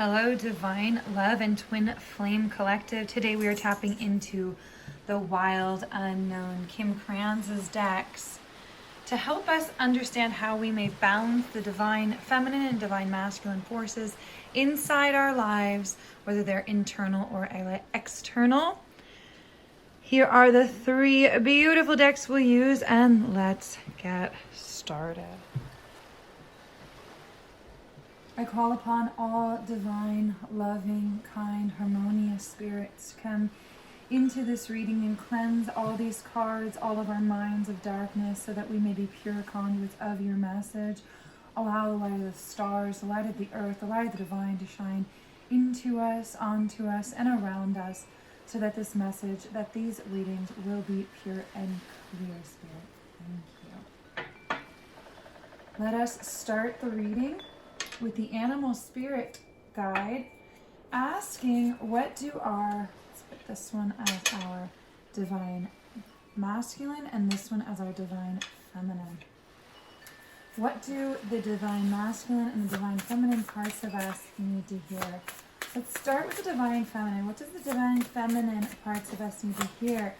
Hello, Divine Love and Twin Flame Collective. Today we are tapping into the Wild Unknown, Kim Kranz's decks, to help us understand how we may balance the divine feminine and divine masculine forces inside our lives, whether they're internal or external. Here are the three beautiful decks we'll use, and let's get started. I call upon all divine, loving, kind, harmonious spirits to come into this reading and cleanse all these cards, all of our minds of darkness, so that we may be pure conduits of your message. Allow the light of the stars, the light of the earth, the light of the divine to shine into us, onto us, and around us, so that this message, that these readings will be pure and clear, Spirit. Thank you. Let us start the reading with the animal spirit guide, asking let's put this one as our divine masculine and this one as our divine feminine. What do the divine masculine and the divine feminine parts of us need to hear? Let's start with the divine feminine. What does the divine feminine parts of us need to hear?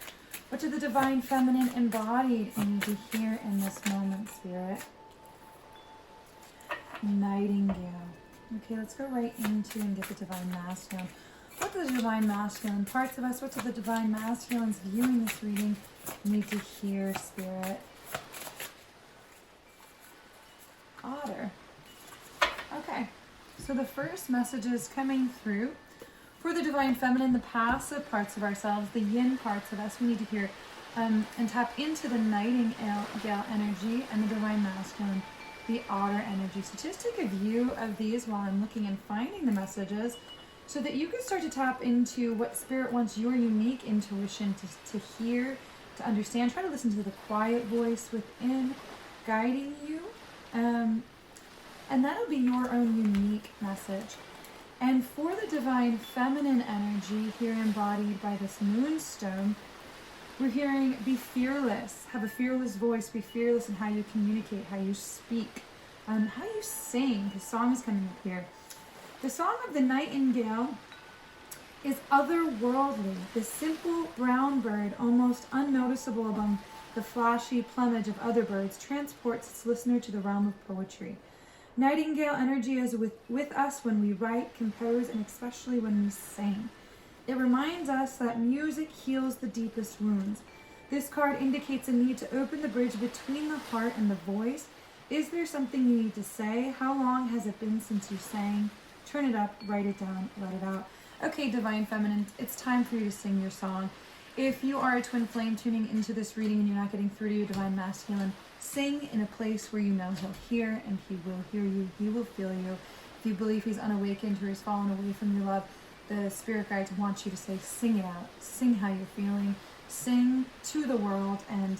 What do the divine feminine embodied need to hear in this moment, Spirit? Nightingale. Okay, let's go right into and get the divine masculine. What do the divine masculine parts of us, what do the divine masculines viewing this reading need to hear, Spirit? Otter. Okay, so the first messages coming through for the divine feminine, the passive parts of ourselves, the yin parts of us, we need to hear and tap into the nightingale energy, and the divine masculine, the otter energy. So just take a view of these while I'm looking and finding the messages, so that you can start to tap into what Spirit wants your unique intuition to hear, to understand. Try to listen to the quiet voice within guiding you, and that'll be your own unique message. And for the divine feminine energy here embodied by this moonstone, we're hearing be fearless, have a fearless voice, be fearless in how you communicate, how you speak, how you sing. The song is coming up here. The song of the nightingale is otherworldly. The simple brown bird, almost unnoticeable among the flashy plumage of other birds, transports its listener to the realm of poetry. Nightingale energy is with us when we write, compose, and especially when we sing. It reminds us that music heals the deepest wounds. This card indicates a need to open the bridge between the heart and the voice. Is there something you need to say? How long has it been since you sang? Turn it up, write it down, let it out. Okay, divine feminine, it's time for you to sing your song. If you are a twin flame tuning into this reading and you're not getting through to your divine masculine, sing in a place where you know he'll hear, and he will hear you, he will feel you. If you believe he's unawakened or he's fallen away from your love, the spirit guides want you to say, sing it out, sing how you're feeling, sing to the world, and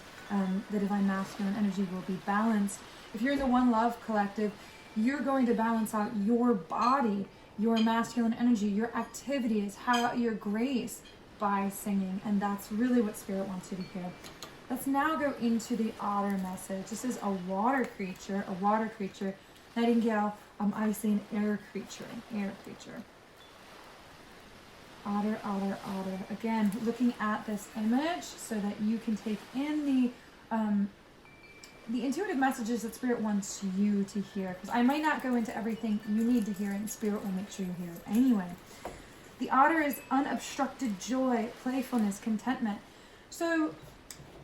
the divine masculine energy will be balanced. If you're in the One Love Collective, you're going to balance out your body, your masculine energy, your activities, your grace by singing, and that's really what Spirit wants you to hear. Let's now go into the otter message. This is a water creature, nightingale. I say an air creature. Otter, otter, otter. Again, looking at this image so that you can take in the intuitive messages that Spirit wants you to hear. Because I might not go into everything you need to hear, and Spirit will make sure you hear it anyway. The otter is unobstructed joy, playfulness, contentment. So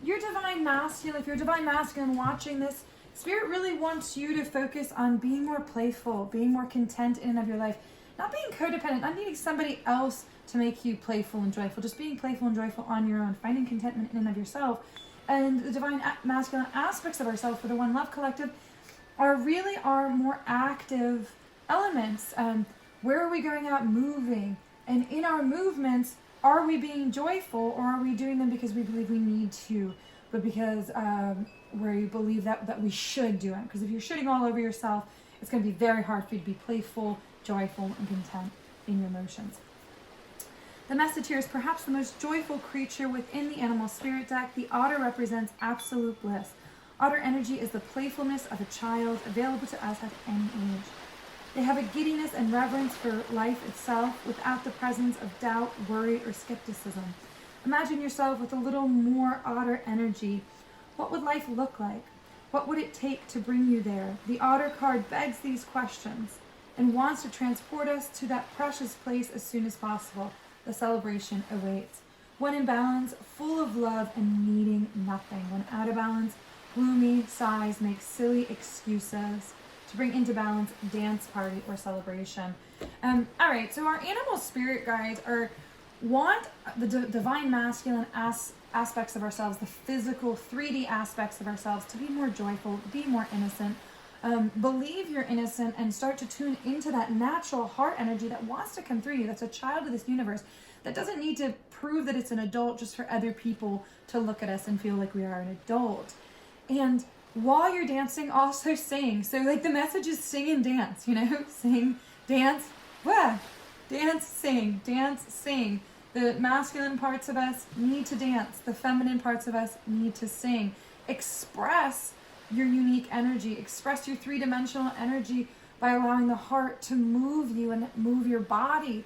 your divine masculine, if you're divine masculine watching this, Spirit really wants you to focus on being more playful, being more content in and of your life. Not being codependent, not needing somebody else to make you playful and joyful, just being playful and joyful on your own, finding contentment in and of yourself. And the divine masculine aspects of ourselves for the One Love Collective are more active elements. Where are we going out moving? And in our movements, are we being joyful, or are we doing them because we believe we need to, but because we believe that we should do them? Because if you're shooting all over yourself, it's going to be very hard for you to be playful, joyful, and content in your emotions. The message here is perhaps the most joyful creature within the animal spirit deck. The otter represents absolute bliss. Otter energy is the playfulness of a child, available to us at any age. They have a giddiness and reverence for life itself without the presence of doubt, worry, or skepticism. Imagine yourself with a little more otter energy. What would life look like? What would it take to bring you there? The otter card begs these questions and wants to transport us to that precious place as soon as possible. The celebration awaits. When in balance, full of love and needing nothing. When out of balance, gloomy sighs make silly excuses. To bring into balance, dance party or celebration. All right, so our animal spirit guides want the divine masculine aspects of ourselves, the physical 3D aspects of ourselves, to be more joyful, be more innocent. Believe you're innocent and start to tune into that natural heart energy that wants to come through you. That's a child of this universe that doesn't need to prove that it's an adult just for other people to look at us and feel like we are an adult. And while you're dancing, also sing. So like the message is sing and dance, sing, dance, dance, sing. The masculine parts of us need to dance. The feminine parts of us need to sing. Express your unique energy. Express your 3-dimensional energy by allowing the heart to move you and move your body.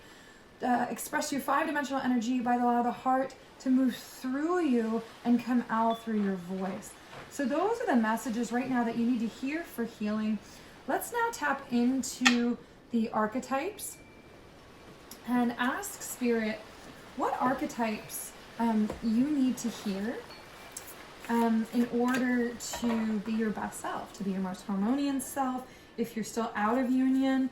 Express your 5-dimensional energy by allowing the heart to move through you and come out through your voice. So those are the messages right now that you need to hear for healing. Let's now tap into the archetypes and ask Spirit what archetypes you need to hear in order to be your best self, to be your most harmonious self. If you're still out of union,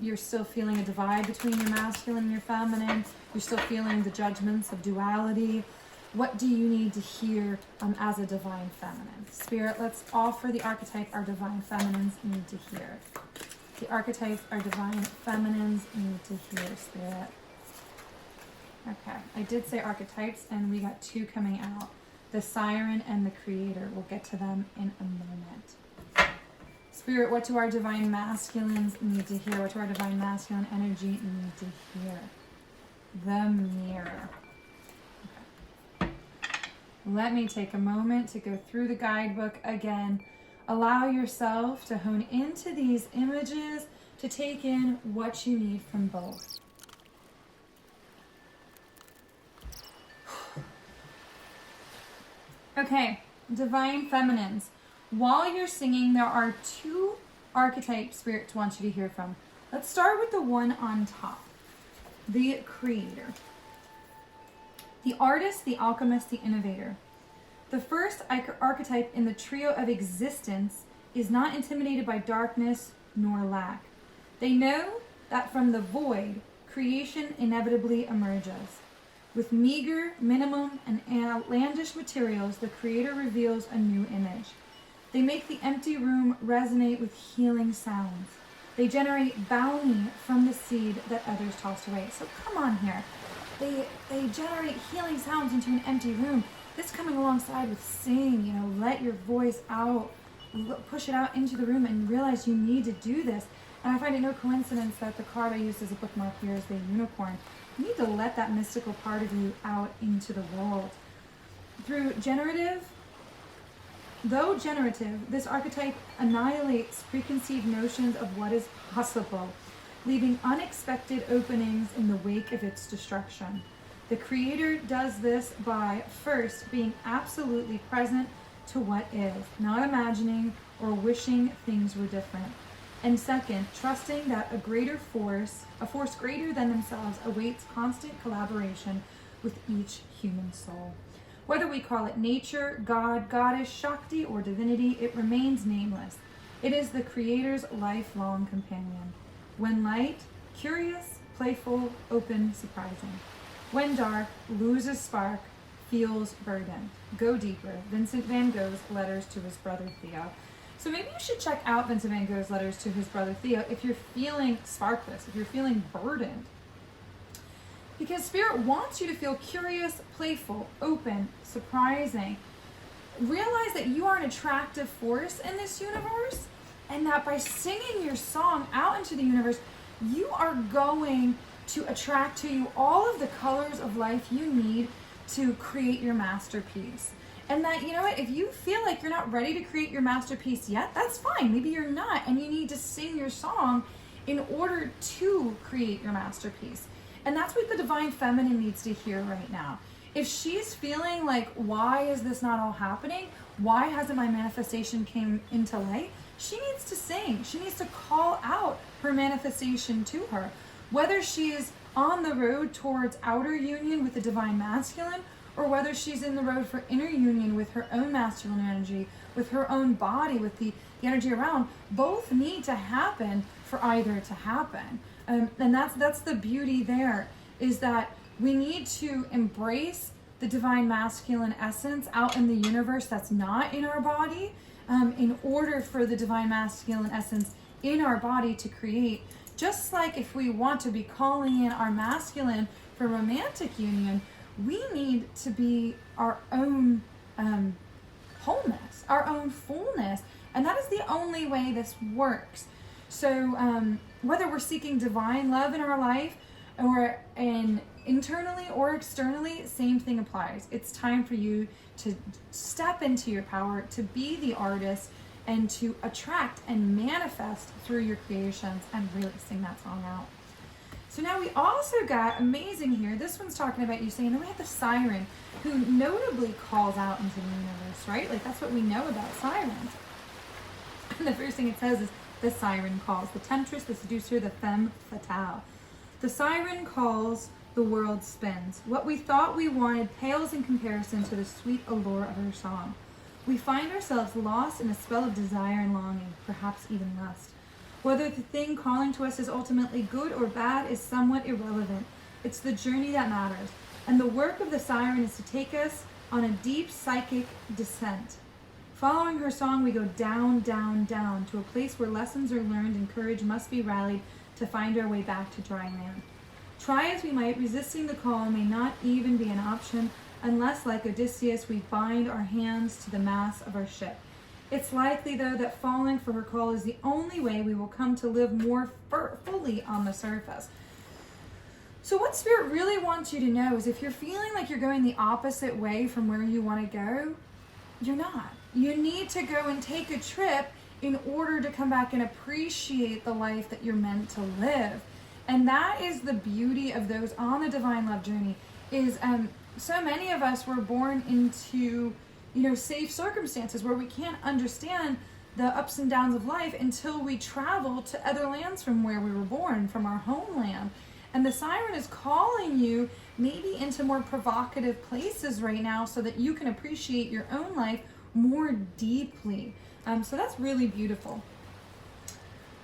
you're still feeling a divide between your masculine and your feminine, you're still feeling the judgments of duality. What do you need to hear as a divine feminine? Spirit, let's offer the archetype our divine feminines need to hear. The archetypes our divine feminines need to hear, Spirit. Okay, I did say archetypes, and we got 2 coming out. The Siren and the Creator. We'll get to them in a moment. Spirit, what do our divine masculines need to hear? What do our divine masculine energy need to hear? The Mirror. Let me take a moment to go through the guidebook again. Allow yourself to hone into these images to take in what you need from both. Okay, divine feminines. While you're singing, there are 2 archetype spirits wants you to hear from. Let's start with the one on top, the Creator. The artist, the alchemist, the innovator. The first archetype in the trio of existence is not intimidated by darkness nor lack. They know that from the void, creation inevitably emerges. With meager, minimum, and outlandish materials, the Creator reveals a new image. They make the empty room resonate with healing sounds. They generate bounty from the seed that others tossed away. So come on here. They generate healing sounds into an empty room. This coming alongside with sing, let your voice out, push it out into the room and realize you need to do this. And I find it no coincidence that the card I used as a bookmark here is the unicorn. You need to let that mystical part of you out into the world. Though generative, this archetype annihilates preconceived notions of what is possible, leaving unexpected openings in the wake of its destruction. The Creator does this by, first, being absolutely present to what is, not imagining or wishing things were different. And second, trusting that a force greater than themselves awaits constant collaboration with each human soul. Whether we call it nature, God, goddess, Shakti, or divinity, it remains nameless. It is the Creator's lifelong companion. When light, curious, playful, open, surprising. When dark, loses spark, feels burdened. Go deeper. Vincent van Gogh's letters to his brother Theo. So maybe you should check out Vincent van Gogh's letters to his brother Theo if you're feeling sparkless, if you're feeling burdened. Because Spirit wants you to feel curious, playful, open, surprising. Realize that you are an attractive force in this universe, and that by singing your song out into the universe, you are going to attract to you all of the colors of life you need to create your masterpiece. And that, you know what, if you feel like you're not ready to create your masterpiece yet, that's fine. Maybe you're not, and you need to sing your song in order to create your masterpiece. And that's what the divine feminine needs to hear right now. If she's feeling like, why is this not all happening? Why hasn't my manifestation came into light? She needs to sing. She needs to call out her manifestation to her. Whether she's on the road towards outer union with the divine masculine, or whether she's in the road for inner union with her own masculine energy, with her own body, with the energy around, both need to happen for either to happen. And that's the beauty there, is that we need to embrace the divine masculine essence out in the universe that's not in our body, in order for the divine masculine essence in our body to create. Just like if we want to be calling in our masculine for romantic union, we need to be our own wholeness, our own fullness. And that is the only way this works. So whether we're seeking divine love in our life, or internally or externally, same thing applies. It's time for you to step into your power, to be the artist, and to attract and manifest through your creations, and really sing that song out. So now we also got amazing here. This one's talking about you saying, and then we have the siren, who notably calls out into the universe, right? Like, that's what we know about sirens. And the first thing it says is, the siren calls. The temptress, the seducer, the femme fatale. The siren calls, the world spins. What we thought we wanted pales in comparison to the sweet allure of her song. We find ourselves lost in a spell of desire and longing, perhaps even lust. Whether the thing calling to us is ultimately good or bad is somewhat irrelevant. It's the journey that matters. And the work of the siren is to take us on a deep psychic descent. Following her song, we go down, down, down to a place where lessons are learned and courage must be rallied to find our way back to dry land. Try as we might, resisting the call may not even be an option unless, like Odysseus, we bind our hands to the mast of our ship. It's likely, though, that falling for her call is the only way we will come to live more fully on the surface. So what Spirit really wants you to know is, if you're feeling like you're going the opposite way from where you want to go, you're not. You need to go and take a trip in order to come back and appreciate the life that you're meant to live. And that is the beauty of those on the divine love journey, is so many of us were born into, safe circumstances where we can't understand the ups and downs of life until we travel to other lands from where we were born, from our homeland. And the siren is calling you maybe into more provocative places right now so that you can appreciate your own life more deeply. So that's really beautiful.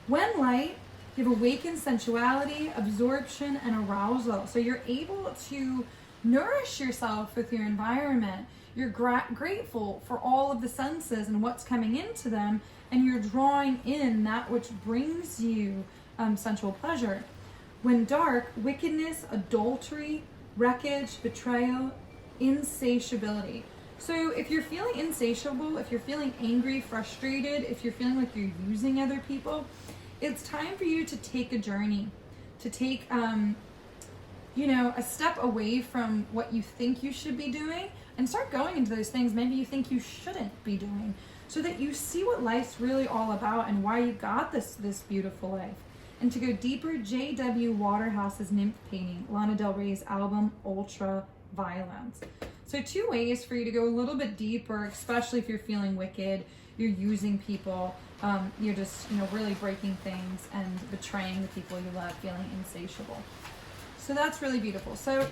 When light, you have awakened sensuality, absorption, and arousal. So you're able to nourish yourself with your environment. You're grateful for all of the senses and what's coming into them, and you're drawing in that which brings you sensual pleasure. When dark, wickedness, adultery, wreckage, betrayal, insatiability. So if you're feeling insatiable, if you're feeling angry, frustrated, if you're feeling like you're using other people, it's time for you to take a journey, to take, a step away from what you think you should be doing and start going into those things maybe you think you shouldn't be doing, so that you see what life's really all about and why you got this beautiful life. And to go deeper, J.W. Waterhouse's nymph painting, Lana Del Rey's album, Ultraviolence. So 2 ways for you to go a little bit deeper, especially if you're feeling wicked, you're using people, you're just, really breaking things and betraying the people you love, feeling insatiable. So that's really beautiful. So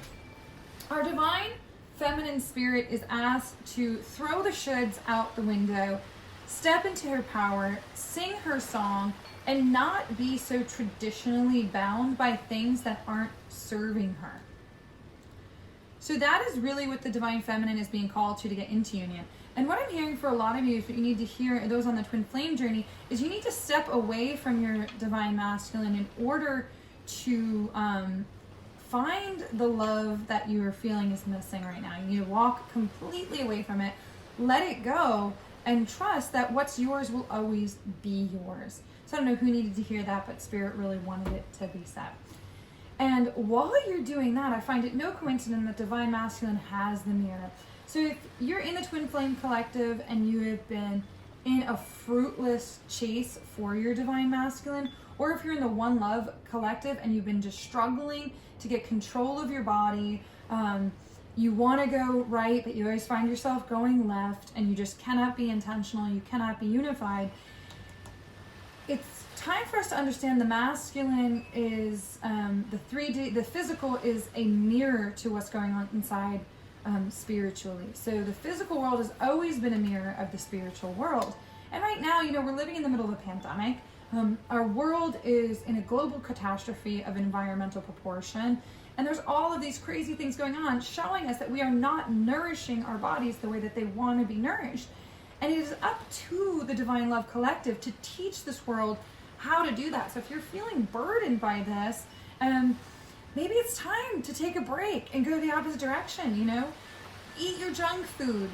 our divine feminine spirit is asked to throw the shoulds out the window, step into her power, sing her song, and not be so traditionally bound by things that aren't serving her. So that is really what the divine feminine is being called to get into union. And what I'm hearing for a lot of you is what you need to hear, those on the twin flame journey, is you need to step away from your divine masculine in order to find the love that you are feeling is missing right now. You need to walk completely away from it, let it go, and trust that what's yours will always be yours. So I don't know who needed to hear that, but Spirit really wanted it to be said. And while you're doing that, I find it no coincidence that divine masculine has the mirror. So if you're in the Twin Flame Collective and you have been in a fruitless chase for your Divine Masculine, or if you're in the One Love Collective and you've been just struggling to get control of your body, you want to go right, but you always find yourself going left, and you just cannot be intentional, you cannot be unified. It's time for us to understand the masculine is the 3D, the physical is a mirror to what's going on inside spiritually. So the physical world has always been a mirror of the spiritual world. And right now, we're living in the middle of a pandemic. Our world is in a global catastrophe of environmental proportion. And there's all of these crazy things going on, showing us that we are not nourishing our bodies the way that they want to be nourished. And it is up to the Divine Love Collective to teach this world how to do that. So if you're feeling burdened by this, maybe it's time to take a break and go the opposite direction, Eat your junk food.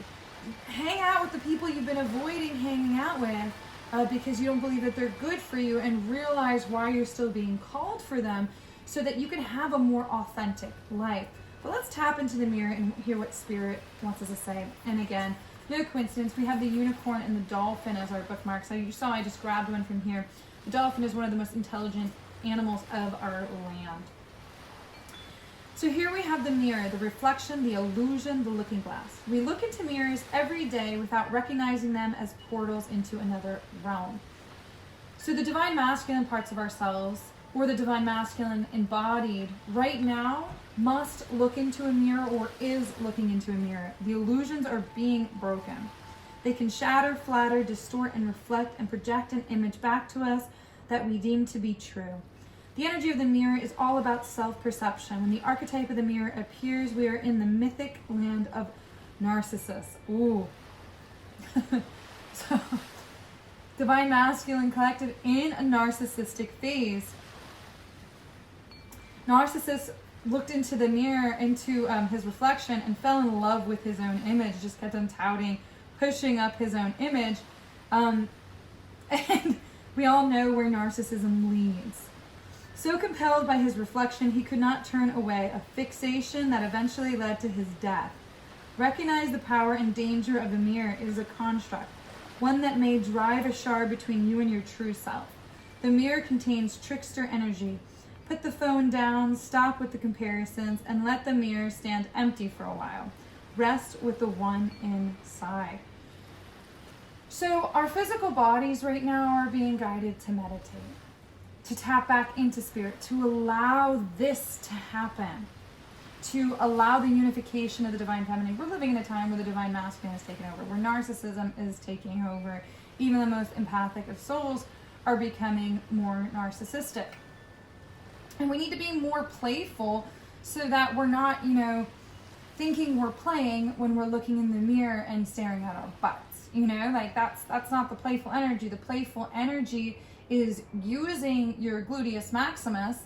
Hang out with the people you've been avoiding hanging out with because you don't believe that they're good for you, and realize why you're still being called for them, so that you can have a more authentic life. But let's tap into the mirror and hear what Spirit wants us to say. And again, no coincidence, we have the unicorn and the dolphin as our bookmarks. So you saw I just grabbed one from here. The dolphin is one of the most intelligent animals of our land. So here we have the mirror, the reflection, the illusion, the looking glass. We look into mirrors every day without recognizing them as portals into another realm. So the Divine Masculine parts of ourselves, or the Divine Masculine embodied right now, must look into a mirror, or is looking into a mirror. The illusions are being broken. They can shatter, flatter, distort, and reflect and project an image back to us that we deem to be true. The energy of the mirror is all about self-perception. When the archetype of the mirror appears, we are in the mythic land of Narcissus. Ooh. So, Divine Masculine Collective in a narcissistic phase. Narcissus looked into the mirror, into his reflection, and fell in love with his own image, just kept on touting, pushing up his own image. And we all know where narcissism leads. So compelled by his reflection, he could not turn away, a fixation that eventually led to his death. Recognize the power and danger of the mirror. It is a construct, one that may drive a shard between you and your true self. The mirror contains trickster energy. Put the phone down, stop with the comparisons, and let the mirror stand empty for a while. Rest with the one inside. So our physical bodies right now are being guided to meditate, to tap back into spirit, to allow this to happen, to allow the unification of the Divine Feminine. We're living in a time where the Divine Masculine is taking over, where narcissism is taking over. Even the most empathic of souls are becoming more narcissistic. And we need to be more playful so that we're not, thinking we're playing when we're looking in the mirror and staring at our butts. That's not the playful energy. The playful energy is using your gluteus maximus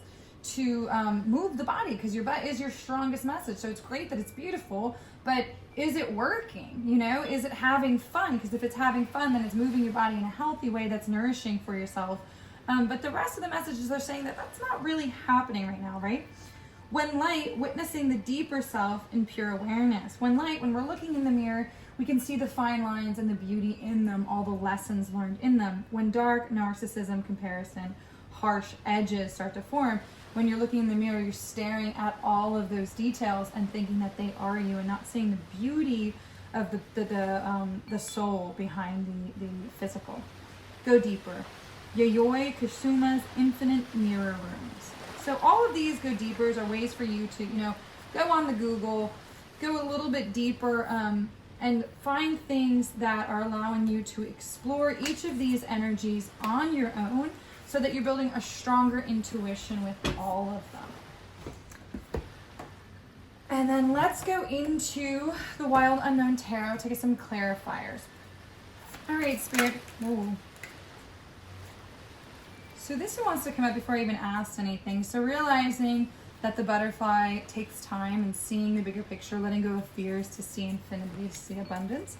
to move the body, because your butt is your strongest message. So it's great that it's beautiful, but is it working? Is it having fun? Because if it's having fun, then it's moving your body in a healthy way that's nourishing for yourself. But the rest of the messages are saying that that's not really happening right now, right? When light, witnessing the deeper self in pure awareness. When we're looking in the mirror, we can see the fine lines and the beauty in them, all the lessons learned in them. When dark, narcissism, comparison, harsh edges start to form, when you're looking in the mirror, you're staring at all of those details and thinking that they are you, and not seeing the beauty of the soul behind the physical. Go deeper. Yayoi Kusuma's infinite mirror rooms. So all of these go deepers are ways for you to, go on the Google, go a little bit deeper, and find things that are allowing you to explore each of these energies on your own, so that you're building a stronger intuition with all of them. And then let's go into the Wild Unknown Tarot to get some clarifiers. All right, Spirit. Whoa. So this one wants to come up before I even asked anything. So realizing that the butterfly takes time, and seeing the bigger picture, letting go of fears to see infinity, to see abundance.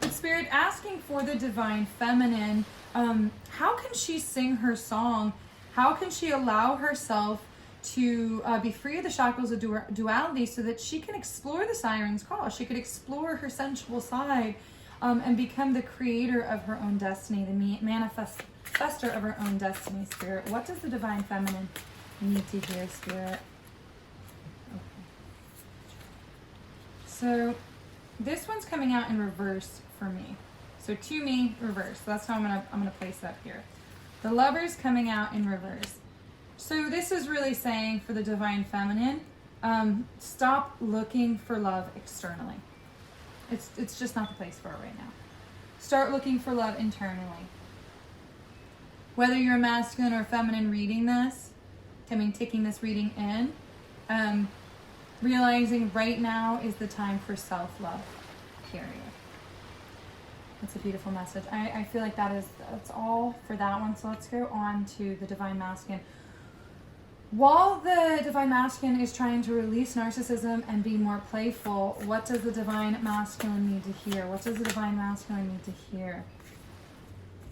But Spirit, asking for the Divine Feminine, how can she sing her song? How can she allow herself to be free of the shackles of duality so that she can explore the siren's call. She could explore her sensual side and become the creator of her own destiny, the manifester of her own destiny, Spirit. What does the Divine Feminine need to hear, Spirit? Okay. So this one's coming out in reverse for me. So to me, reverse. So that's how I'm gonna place that here. The Lover's coming out in reverse. So this is really saying for the Divine Feminine, stop looking for love externally. It's just not the place for it right now. Start looking for love internally. Whether you're a masculine or feminine reading this, taking this reading in, realizing right now is the time for self-love, period. That's a beautiful message. I feel like that's all for that one. So let's go on to the Divine Masculine. While the Divine Masculine is trying to release narcissism and be more playful, what does the Divine Masculine need to hear? What does the Divine Masculine need to hear?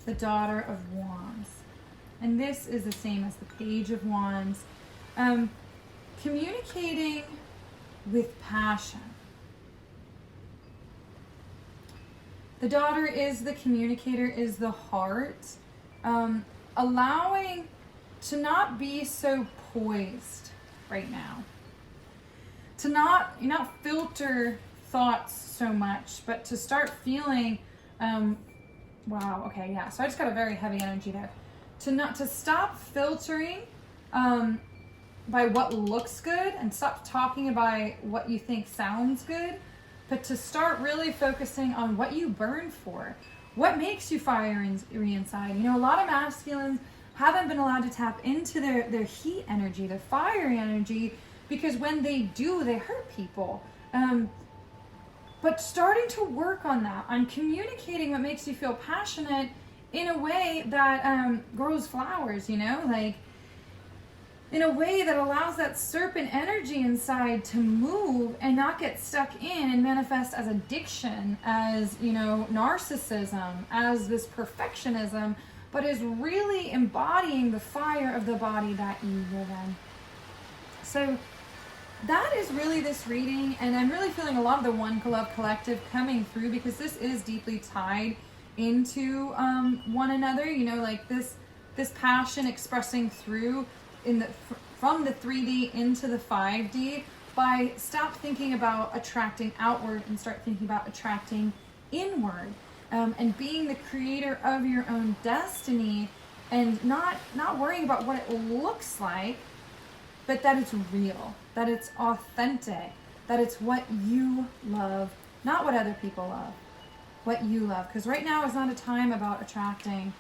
The Daughter of Wands. And this is the same as the Page of Wands. Communicating with passion. The daughter is the communicator, is the heart. Allowing to not be so poised right now. To not filter thoughts so much, but to start feeling, wow, okay, yeah. So I just got a very heavy energy there. To stop filtering by what looks good and stop talking about what you think sounds good, but to start really focusing on what you burn for. What makes you fiery inside? You know, a lot of masculines haven't been allowed to tap into their heat energy, their fiery energy, because when they do, they hurt people. But starting to work on that, on communicating what makes you feel passionate in a way that grows flowers, you know, like in a way that allows that serpent energy inside to move and not get stuck in and manifest as addiction, as, you know, narcissism, as this perfectionism, but is really embodying the fire of the body that you live in. So that is really this reading, and I'm really feeling a lot of the One Love Collective coming through, because this is deeply tied into one another, you know, like this passion expressing through from the 3D into the 5D, by stop thinking about attracting outward and start thinking about attracting inward, and being the creator of your own destiny, and not worrying about what it looks like, but that it's real, that it's authentic, that it's what you love, not what other people love, what you love. Because right now is not a time about attracting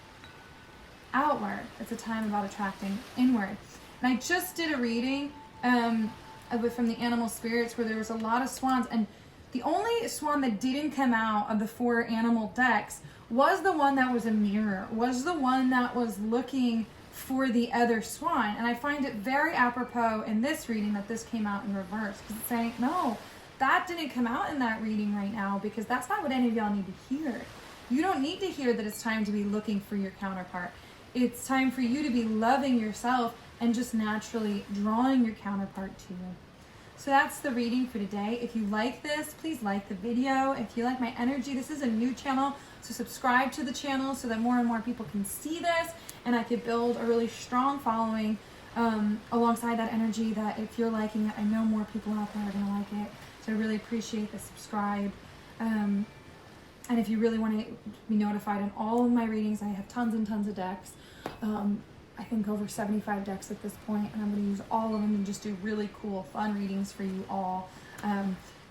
outward, it's a time about attracting inward. And I just did a reading from the animal spirits where there was a lot of swans, and the only swan that didn't come out of the 4 animal decks was the one that was a mirror, was the one that was looking for the other swan. And I find it very apropos in this reading that this came out in reverse, because it's saying, no, that didn't come out in that reading right now, because that's not what any of y'all need to hear. You don't need to hear that it's time to be looking for your counterpart. It's time for you to be loving yourself and just naturally drawing your counterpart to you. So that's the reading for today. If you like this, please like the video. If you like my energy, this is a new channel, so subscribe to the channel so that more and more people can see this, and I could build a really strong following alongside that energy, that if you're liking it, I know more people out there are going to like it. So I really appreciate the subscribe. And if you really want to be notified in all of my readings, I have tons and tons of decks. I think over 75 decks at this point, and I'm going to use all of them and just do really cool, fun readings for you all,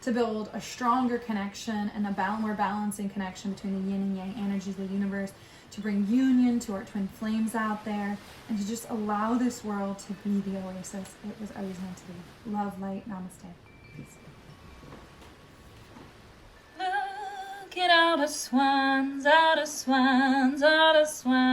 to build a stronger connection and a more balancing connection between the yin and yang energies of the universe, to bring union to our twin flames out there, and to just allow this world to be the oasis it was always meant to be. Love, light, namaste. Peace. Look at all the swans, all the swans, all the swans.